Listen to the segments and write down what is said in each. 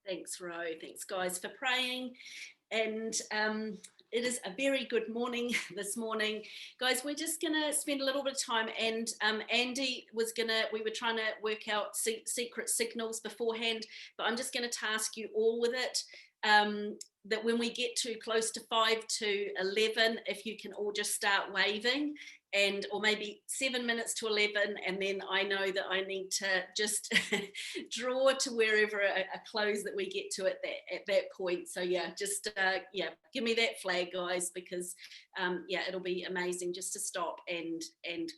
Thanks, Ro. Thanks, guys, for praying. And it is a very good morning this morning. Guys, we're just going to spend a little bit of time. And Andy we were trying to work out secret signals beforehand, but I'm just going to task you all with it. That when we get too close to 5 to 11, if you can all just start waving, or maybe 7 minutes to 11, and then I know that I need to just draw to wherever a close that we get to at that point. So yeah, just give me that flag, guys, because it'll be amazing just to stop and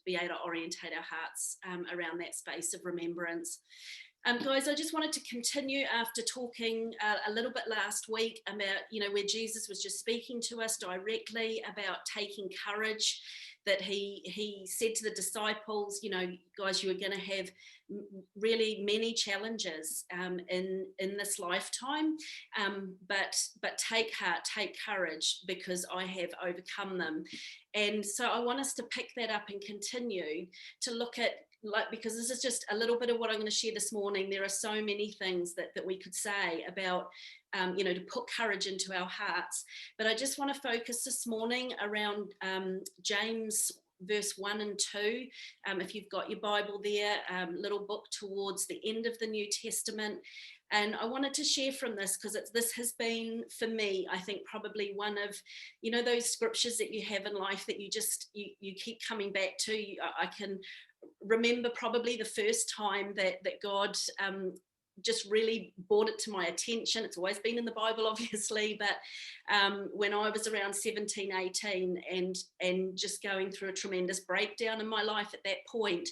be able to orientate our hearts around that space of remembrance. Guys, I just wanted to continue after talking a little bit last week about, where Jesus was just speaking to us directly about taking courage, that he said to the disciples, guys, you are going to have really many challenges in this lifetime, but take heart, take courage, because I have overcome them. And so I want us to pick that up and continue to look at, because this is just a little bit of what I'm going to share this morning. There are so many things that we could say about, to put courage into our hearts. But I just want to focus this morning around James verse 1 and 2. If you've got your Bible there, little book towards the end of the New Testament. And I wanted to share from this because this has been, for me, I think probably one of, those scriptures that you have in life that you keep coming back to. I can remember probably the first time that God just really brought it to my attention. It's always been in the Bible, obviously, but when I was around 17, 18 and just going through a tremendous breakdown in my life at that point.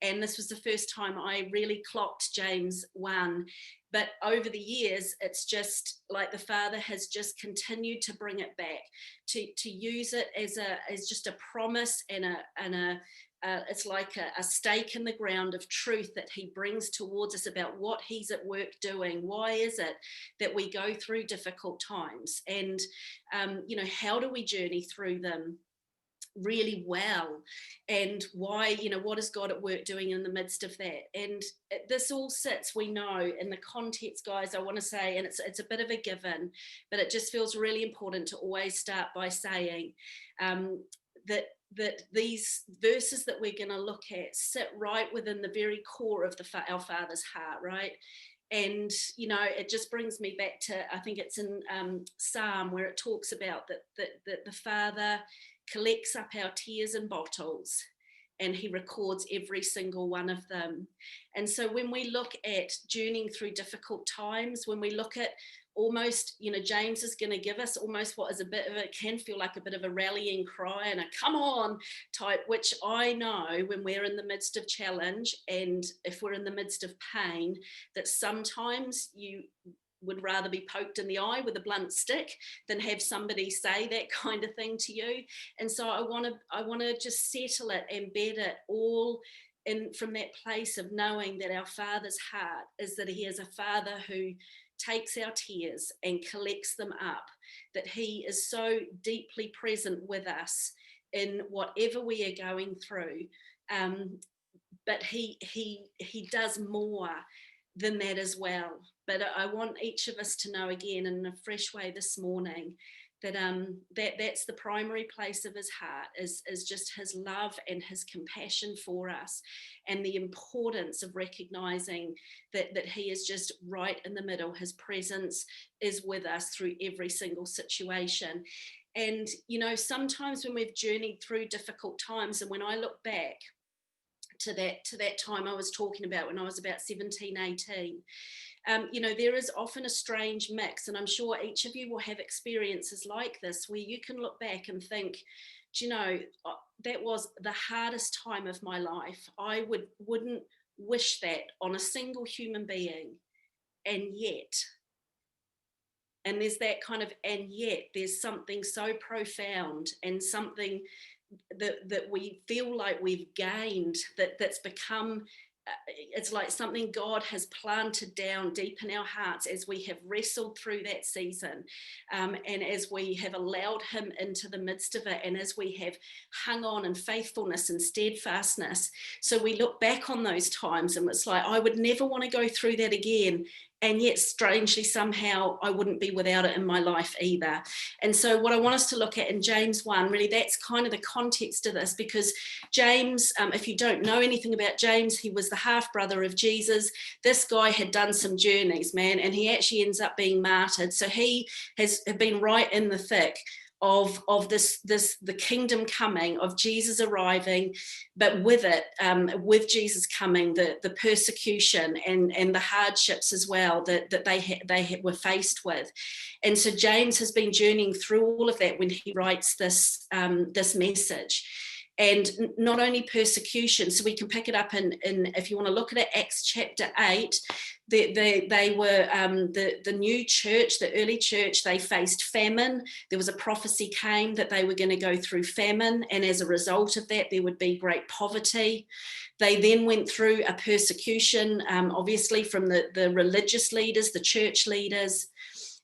And this was the first time I really clocked James 1. But over the years, it's just like the Father has just continued to bring it back, to use it as just a promise and it's like a stake in the ground of truth that he brings towards us about what he's at work doing. Why is it that we go through difficult times? And, how do we journey through them really well? And why, what is God at work doing in the midst of that? And this all sits, we know, in the context, guys, I want to say, and it's a bit of a given, but it just feels really important to always start by saying that these verses that we're going to look at sit right within the very core of our Father's heart, right? And, it just brings me back to, I think it's in Psalm, where it talks about that the Father collects up our tears in bottles and he records every single one of them. And so when we look at journeying through difficult times, when we look at almost, James is going to give us almost what is can feel like a bit of a rallying cry and a come on type, which I know when we're in the midst of challenge and if we're in the midst of pain, that sometimes you would rather be poked in the eye with a blunt stick than have somebody say that kind of thing to you. And so I want to just settle it, embed it all in from that place of knowing that our Father's heart is that he is a Father who takes our tears and collects them up, that he is so deeply present with us in whatever we are going through. But he does more than that as well. But I want each of us to know again in a fresh way this morning that that's the primary place of his heart is just his love and his compassion for us, and the importance of recognizing that he is just right in the middle. His presence is with us through every single situation. And sometimes when we've journeyed through difficult times, and when I look back to that time I was talking about when I was about 17, 18, there is often a strange mix, and I'm sure each of you will have experiences like this where you can look back and think, that was the hardest time of my life. I wouldn't wish that on a single human being. And there's that kind of, and yet there's something so profound and something that we feel like we've gained, that's become, it's like something God has planted down deep in our hearts as we have wrestled through that season, and as we have allowed him into the midst of it, and as we have hung on in faithfulness and steadfastness. So we look back on those times and it's like, I would never want to go through that again. and yet strangely somehow I wouldn't be without it in my life either. And so what I want us to look at in James 1, really that's kind of the context of this, because James, if you don't know anything about James, he was the half brother of Jesus. This guy had done some journeys, man, and he actually ends up being martyred. So he has been right in the thick of this the kingdom coming, of Jesus arriving, but with it, with Jesus coming, the persecution and the hardships as well that they were faced with. And so James has been journeying through all of that when he writes this this message. And not only persecution, so we can pick it up in if you want to look at it, Acts chapter 8, they were the new church, the early church, they faced famine. There was a prophecy came that they were going to go through famine, and as a result of that there would be great poverty. They then went through a persecution, obviously from the religious leaders, the church leaders.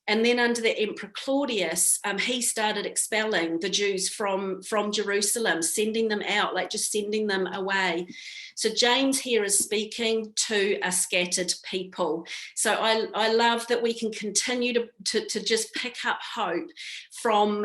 And then under the Emperor Claudius, he started expelling the Jews from Jerusalem, sending them out, like just sending them away. So James here is speaking to a scattered people. So I love that we can continue to just pick up hope from,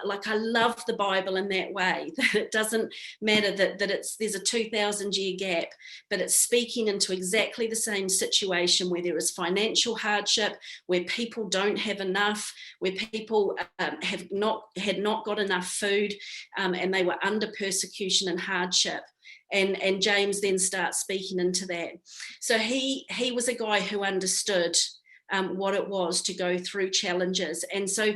like, I love the Bible in that way, that it doesn't matter that there's a 2,000-year gap, but it's speaking into exactly the same situation where there is financial hardship, where people don't have enough, where people had not got enough food, and they were under persecution and hardship. And James then starts speaking into that. So he was a guy who understood what it was to go through challenges. And so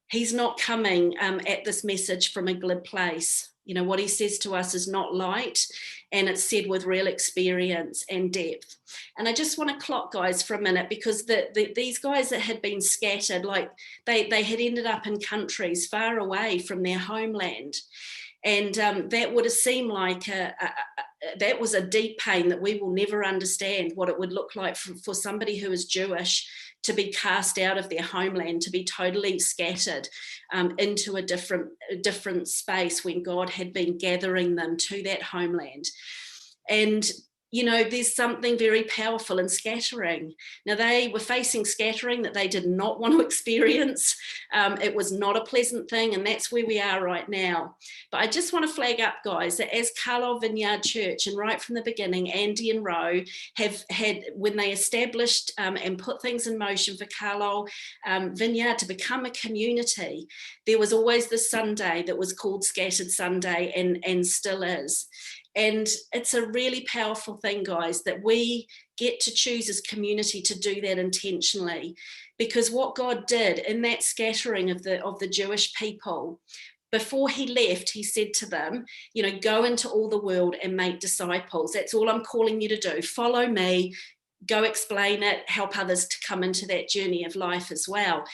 he's not coming at this message from a glib place. You know, what he says to us is not light, and it's said with real experience and depth. And I just want to clock, guys, for a minute, because these guys that had been scattered, like they had ended up in countries far away from their homeland. And that would have seemed like that was a deep pain that we will never understand what it would look like for somebody who is Jewish to be cast out of their homeland, to be totally scattered into a different space when God had been gathering them to that homeland. And there's something very powerful in scattering. Now, they were facing scattering that they did not want to experience. It was not a pleasant thing, and that's where we are right now. But I just want to flag up, guys, that as Carlisle Vineyard Church, and right from the beginning, Andy and Ro have had, when they established and put things in motion for Carlisle Vineyard to become a community, there was always this Sunday that was called Scattered Sunday, and still is. And it's a really powerful thing, guys, that we get to choose as community to do that intentionally, because what God did in that scattering of the Jewish people, before he left, he said to them, go into all the world and make disciples. That's all I'm calling you to do. Follow me, go explain it, help others to come into that journey of life as well.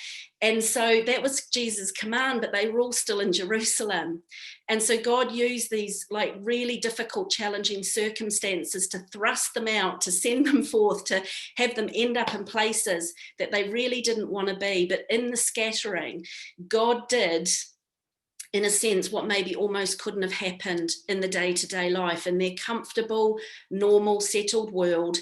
And so that was Jesus' command, but they were all still in Jerusalem. And so God used these like really difficult, challenging circumstances to thrust them out, to send them forth, to have them end up in places that they really didn't want to be. But in the scattering, God did, in a sense, what maybe almost couldn't have happened in the day-to-day life. In their comfortable, normal, settled world,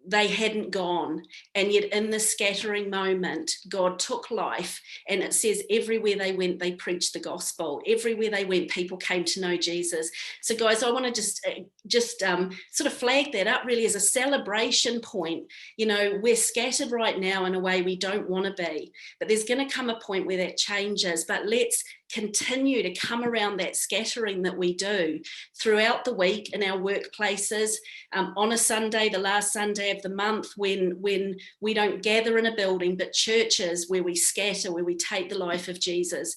they hadn't gone. And yet in the scattering moment, God took life, and it says everywhere they went, they preached the gospel. Everywhere they went, people came to know Jesus. So guys, I want to just sort of flag that up really as a celebration point. We're scattered right now in a way we don't want to be, but there's going to come a point where that changes. But let's continue to come around that scattering that we do throughout the week in our workplaces, on a Sunday, the last Sunday of the month, when we don't gather in a building, but churches where we scatter, where we take the life of Jesus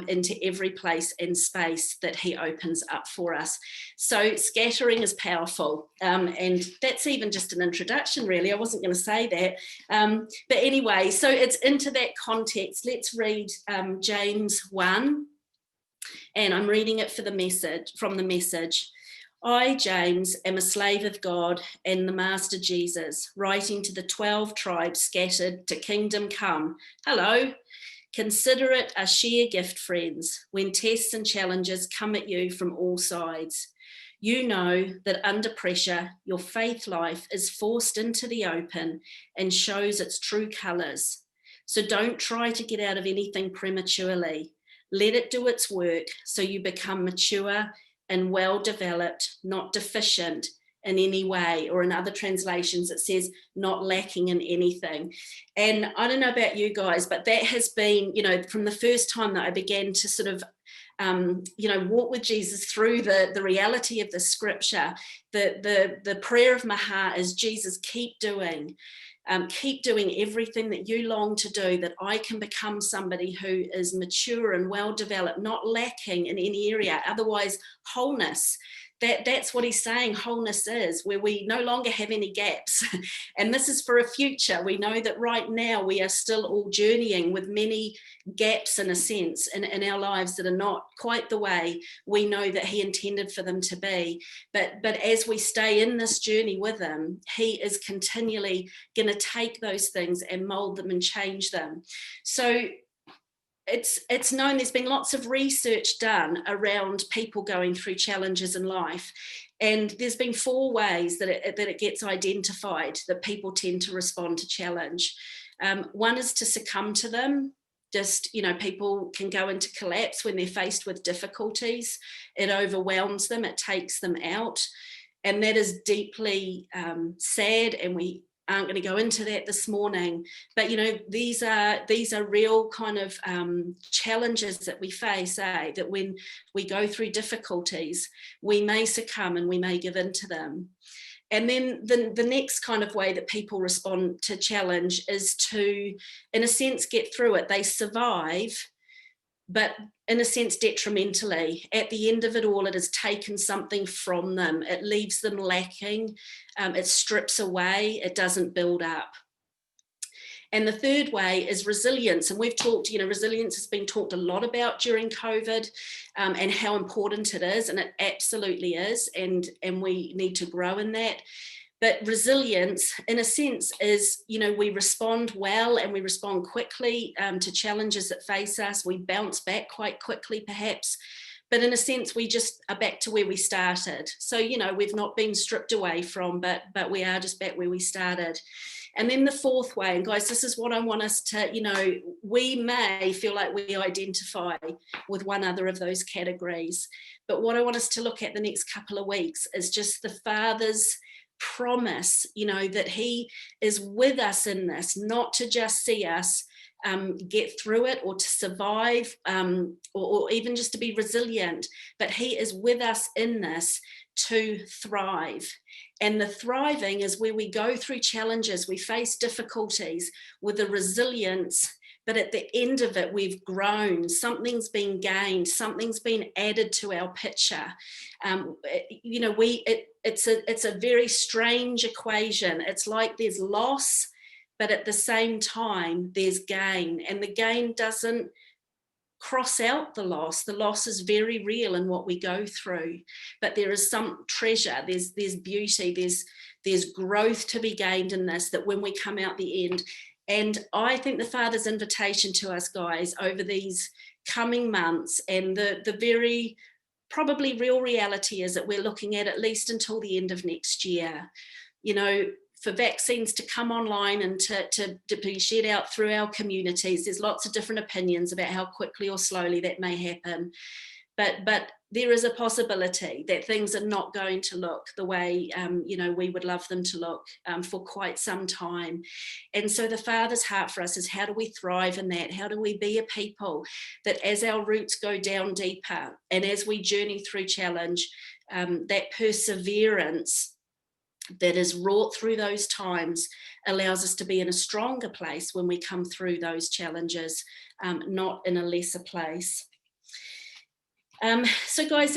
into every place and space that he opens up for us. So scattering is powerful, and that's even just an introduction, really. I wasn't going to say that, but anyway, so it's into that context. Let's read James 1. And I'm reading it from the message. I, James, am a slave of God and the Master Jesus, writing to the 12 tribes scattered to kingdom come. Hello. Consider it a sheer gift, friends, when tests and challenges come at you from all sides. You know that under pressure, your faith life is forced into the open and shows its true colours. So don't try to get out of anything prematurely. Let it do its work so you become mature and well developed, not deficient in any way, or in other translations it says not lacking in anything. And I don't know about you guys, but that has been, from the first time that I began to sort of walk with Jesus through the reality of the scripture, the prayer of my heart is, Jesus, keep doing everything that you long to do, that I can become somebody who is mature and well developed, not lacking in any area. Otherwise, wholeness. That's what he's saying wholeness is, where we no longer have any gaps. And this is for a future. We know that right now we are still all journeying with many gaps, in a sense, in our lives that are not quite the way we know that he intended for them to be. But as we stay in this journey with him, he is continually going to take those things and mold them and change them. So it's known, there's been lots of research done around people going through challenges in life, and there's been 4 ways that it gets identified that people tend to respond to challenge. One is to succumb to them. Just, people can go into collapse when they're faced with difficulties. It overwhelms them, it takes them out, and that is deeply sad, and we aren't going to go into that this morning, but these are real kind of challenges that we face, that when we go through difficulties, we may succumb and we may give in to them. And then the next kind of way that people respond to challenge is to, in a sense, get through it. They survive, but in a sense detrimentally. At the end of it all, it has taken something from them. It leaves them lacking. It strips away. It doesn't build up. And the third way is resilience. And we've talked, resilience has been talked a lot about during COVID, and how important it is. And it absolutely is. And we need to grow in that. But resilience, in a sense, is, we respond well and we respond quickly to challenges that face us. We bounce back quite quickly, perhaps. But in a sense, we just are back to where we started. So, we've not been stripped away from, but we are just back where we started. And then the fourth way, and guys, this is what I want us to, we may feel like we identify with one other of those categories. But what I want us to look at the next couple of weeks is just the Father's promise, that he is with us in this, not to just see us get through it or to survive, or even just to be resilient, but he is with us in this to thrive. And the thriving is where we go through challenges, we face difficulties with the resilience, but at the end of it, we've grown, something's been gained, something's been added to our picture. It's a very strange equation. It's like there's loss, but at the same time, there's gain. And the gain doesn't cross out the loss. The loss is very real in what we go through, but there is some treasure, there's beauty, there's growth to be gained in this, that when we come out the end. And I think the Father's invitation to us, guys, over these coming months, and the very probably real reality is that we're looking at least until the end of next year, for vaccines to come online and to be shared out through our communities. There's lots of different opinions about how quickly or slowly that may happen. But there is a possibility that things are not going to look the way, we would love them to look for quite some time. And so the Father's heart for us is, how do we thrive in that? How do we be a people that, as our roots go down deeper and as we journey through challenge, that perseverance that is wrought through those times allows us to be in a stronger place when we come through those challenges, not in a lesser place. So guys,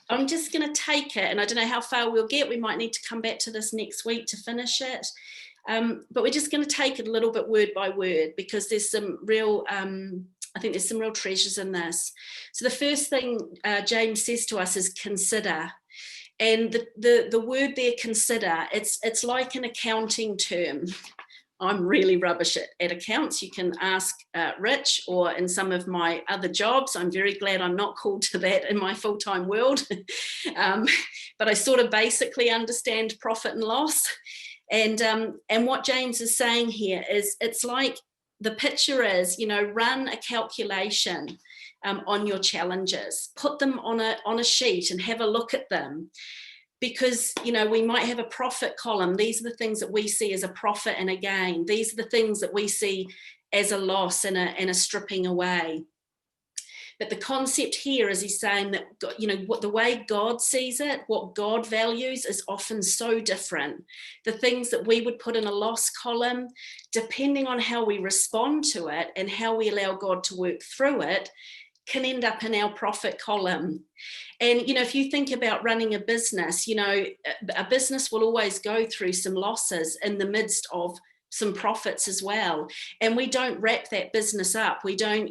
I'm just going to take it, and I don't know how far we'll get. We might need to come back to this next week to finish it. But we're just going to take it a little bit word by word, because there's some real, I think there's some real treasures in this. So the first thing James says to us is consider. And the word there, consider, it's like an accounting term. I'm really rubbish at accounts. You can ask Rich, or in some of my other jobs. I'm very glad I'm not called to that in my full-time world. But I sort of basically understand profit and loss. And what James is saying here is, it's like the picture is, run a calculation on your challenges, put them on a sheet and have a look at them. Because, we might have a profit column. These are the things that we see as a profit and a gain. These are the things that we see as a loss and a stripping away. But the concept here is he's saying that, what the way God sees it, what God values, is often so different. The things that we would put in a loss column, depending on how we respond to it and how we allow God to work through it, can end up in our profit column. And, if you think about running a business, a business will always go through some losses in the midst of some profits as well. And we don't wrap that business up. We don't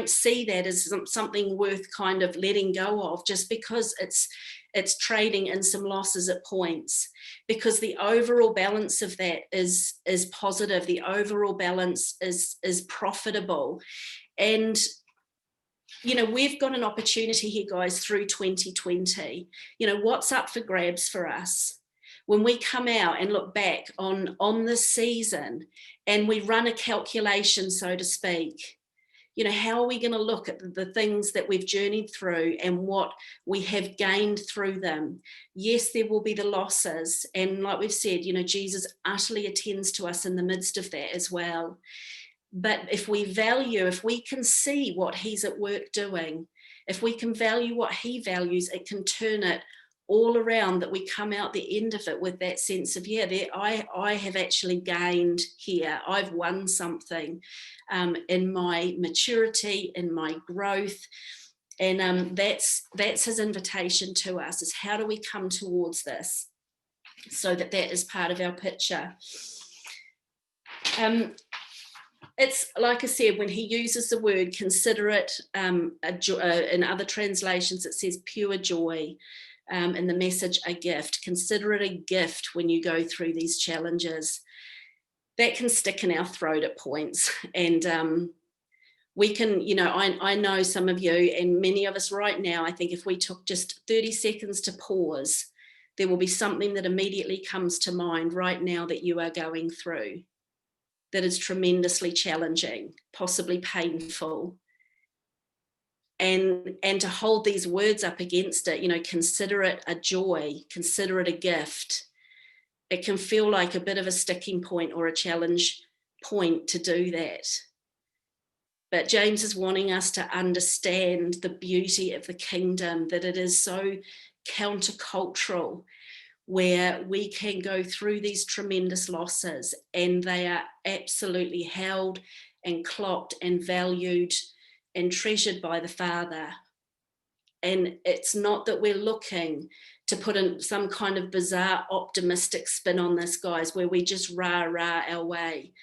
see that as something worth kind of letting go of, just because it's trading in some losses at points, because the overall balance of that is positive. The overall balance is profitable. And we've got an opportunity here, guys, through 2020. What's up for grabs for us? When we come out and look back on this season and we run a calculation, so to speak, how are we going to look at the things that we've journeyed through and what we have gained through them? Yes, there will be the losses. And like we've said, Jesus utterly attends to us in the midst of that as well. But if we can see what he's at work doing, if we can value what he values, it can turn it all around, that we come out the end of it with that sense of, I have actually gained here. I've won something in my maturity, in my growth. And that's his invitation to us, is how do we come towards this, so that is part of our picture. It's like I said, when he uses the word consider it, in other translations it says pure joy, in the Message, a gift. Consider it a gift when you go through these challenges. That can stick in our throat at points. And we can, I know some of you and many of us right now, I think if we took just 30 seconds to pause, there will be something that immediately comes to mind right now that you are going through, that is tremendously challenging, possibly painful. And to hold these words up against it, consider it a joy, consider it a gift. It can feel like a bit of a sticking point or a challenge point to do that. But James is wanting us to understand the beauty of the kingdom, that it is so countercultural, where we can go through these tremendous losses and they are absolutely held and clocked and valued and treasured by the Father. And it's not that we're looking to put in some kind of bizarre optimistic spin on this, guys, where we just rah our way,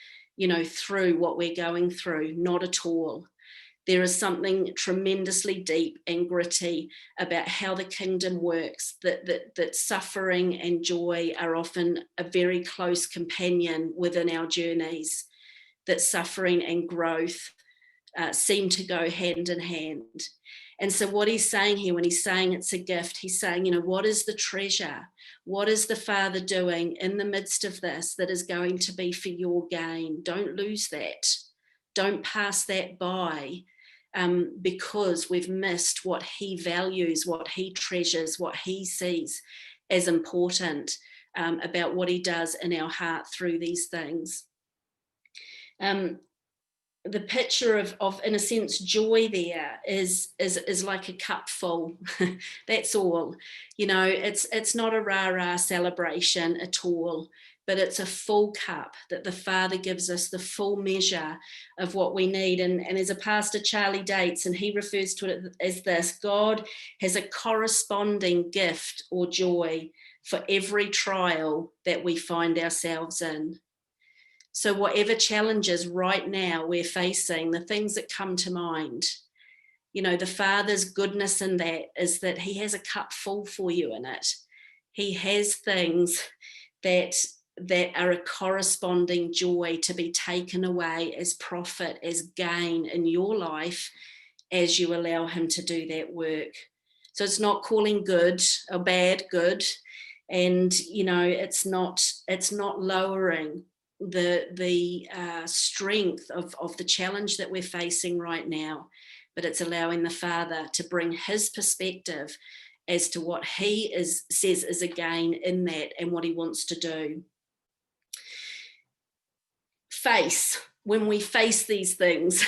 through what we're going through. Not at all. There is something tremendously deep and gritty about how the kingdom works, that suffering and joy are often a very close companion within our journeys, that suffering and growth seem to go hand in hand. And so what he's saying here, when he's saying it's a gift, he's saying, what is the treasure? What is the Father doing in the midst of this that is going to be for your gain? Don't lose that. Don't pass that by. Because we've missed what he values, what he treasures, what he sees as important about what he does in our heart through these things. The picture of in a sense, joy there is like a cup full. That's all. It's not a rah-rah celebration at all, but it's a full cup that the Father gives us, the full measure of what we need. And as a pastor, Charlie dates, and he refers to it as this: God has a corresponding gift or joy for every trial that we find ourselves in. So whatever challenges right now we're facing, the things that come to mind, the Father's goodness in that is that he has a cup full for you in it. He has things that that are a corresponding joy to be taken away as profit, as gain in your life as you allow him to do that work. So it's not calling good or bad good, and it's not lowering the strength of the challenge that we're facing right now, but it's allowing the Father to bring his perspective as to what he says is a gain in that and what he wants to do. When we face these things,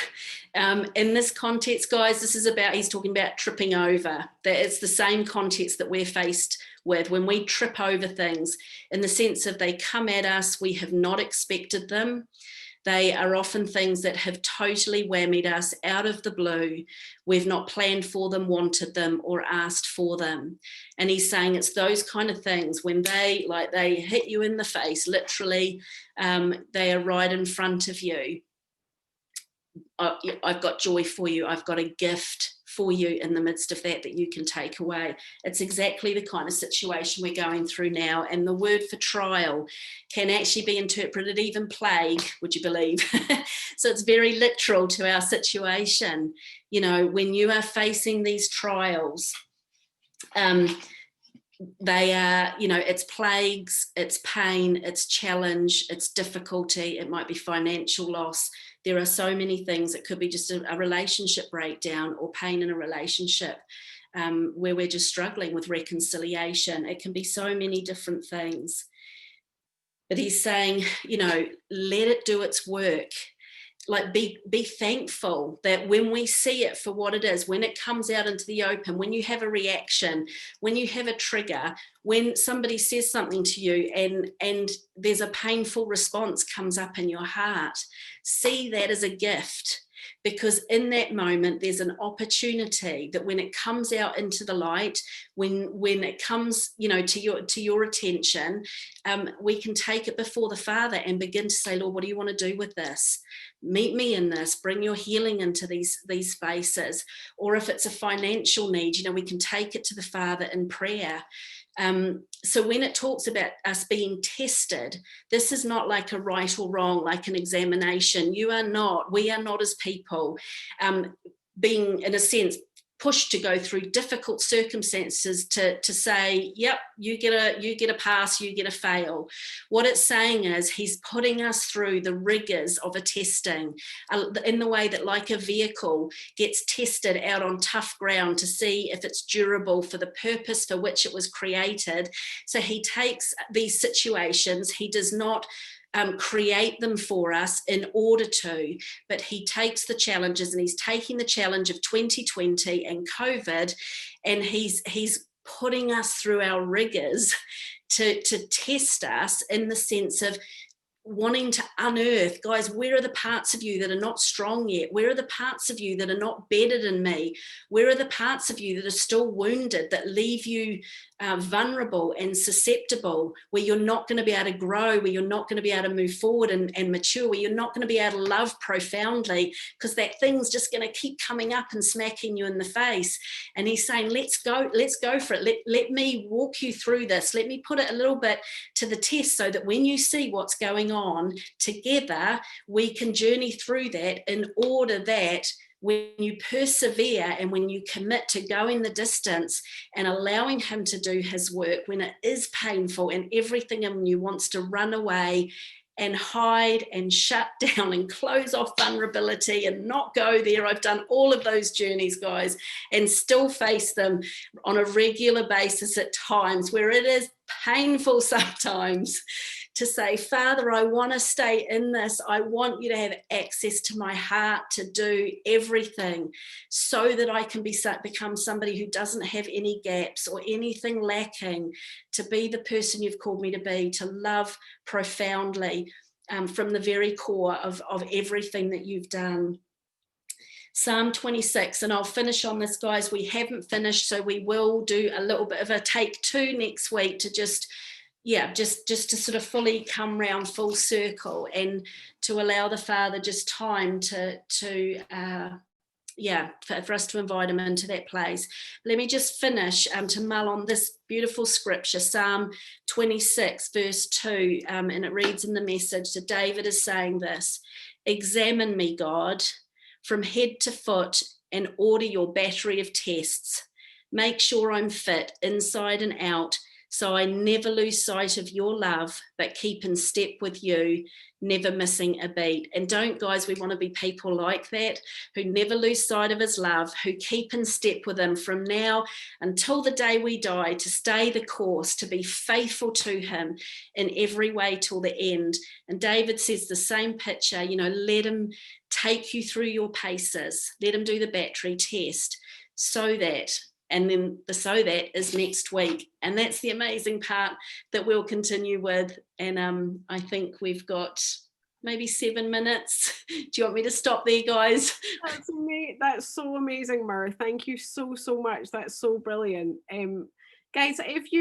in this context, guys, he's talking about tripping over, that it's the same context that we're faced with when we trip over things, in the sense of they come at us, we have not expected them. They are often things that have totally whammied us out of the blue. We've not planned for them, wanted them, or asked for them. And he's saying it's those kind of things when they hit you in the face, literally, they are right in front of you. I've got joy for you. I've got a gift for you in the midst of that you can take away. It's exactly the kind of situation we're going through now. And the word for trial can actually be interpreted even plague, would you believe? So it's very literal to our situation. When you are facing these trials, they are, it's plagues, it's pain, it's challenge, it's difficulty, it might be financial loss. There are so many things. It could be just a relationship breakdown or pain in a relationship where we're just struggling with reconciliation. It can be so many different things. But he's saying, let it do its work. Like be thankful that when we see it for what it is, when it comes out into the open, when you have a reaction, when you have a trigger, when somebody says something to you and there's a painful response comes up in your heart, see that as a gift. Because in that moment, there's an opportunity that when it comes out into the light, when it comes, to your attention, we can take it before the Father and begin to say, Lord, what do you want to do with this? Meet me in this, bring your healing into these spaces. Or if it's a financial need, we can take it to the Father in prayer. So when it talks about us being tested, this is not like a right or wrong, like an examination. We are not as people being, in a sense, pushed to go through difficult circumstances to say, yep, you get a pass, you get a fail. What it's saying is he's putting us through the rigors of a testing in the way that, like a vehicle gets tested out on tough ground to see if it's durable for the purpose for which it was created. So he takes these situations, he does not create them for us in order to, but he takes the challenges, and he's taking the challenge of 2020 and COVID, and he's putting us through our rigors to test us in the sense of wanting to unearth, guys, where are the parts of you that are not strong yet? Where are the parts of you that are not bedded in me? Where are the parts of you that are still wounded, that leave you vulnerable and susceptible, where you're not going to be able to grow, where you're not going to be able to move forward and mature, where you're not going to be able to love profoundly, because that thing's just going to keep coming up and smacking you in the face. And he's saying, let's go for it. Let me walk you through this. Let me put it a little bit to the test, so that when you see what's going on together, we can journey through that, in order that when you persevere and when you commit to going the distance and allowing him to do his work, when it is painful and everything in you wants to run away and hide and shut down and close off vulnerability and not go there. I've done all of those journeys, guys, and still face them on a regular basis at times where it is painful sometimes to say, Father, I want to stay in this. I want you to have access to my heart to do everything, so that I can become somebody who doesn't have any gaps or anything lacking, to be the person you've called me to be, to love profoundly from the very core of everything that you've done. Psalm 26, and I'll finish on this, guys. We haven't finished, so we will do a little bit of a take two next week to just to sort of fully come round full circle, and to allow the Father just time to yeah, for us to invite him into that place. Let me just finish to mull on this beautiful scripture, Psalm 26, verse 2, and it reads in the Message. So David is saying this: examine me, God, from head to foot, and order your battery of tests. Make sure I'm fit inside and out, so I never lose sight of your love, but keep in step with you, never missing a beat. And don't, guys, we want to be people like that, who never lose sight of his love, who keep in step with him from now until the day we die, to stay the course, to be faithful to him in every way till the end. And David says the same picture, you know, let him take you through your paces, let him do the battery test, so that, and then the so that is next week. And that's the amazing part that we'll continue with. And I think we've got maybe 7 minutes. Do you want me to stop there, guys? That's so amazing, Mur. Thank you so much. That's so brilliant. Guys, if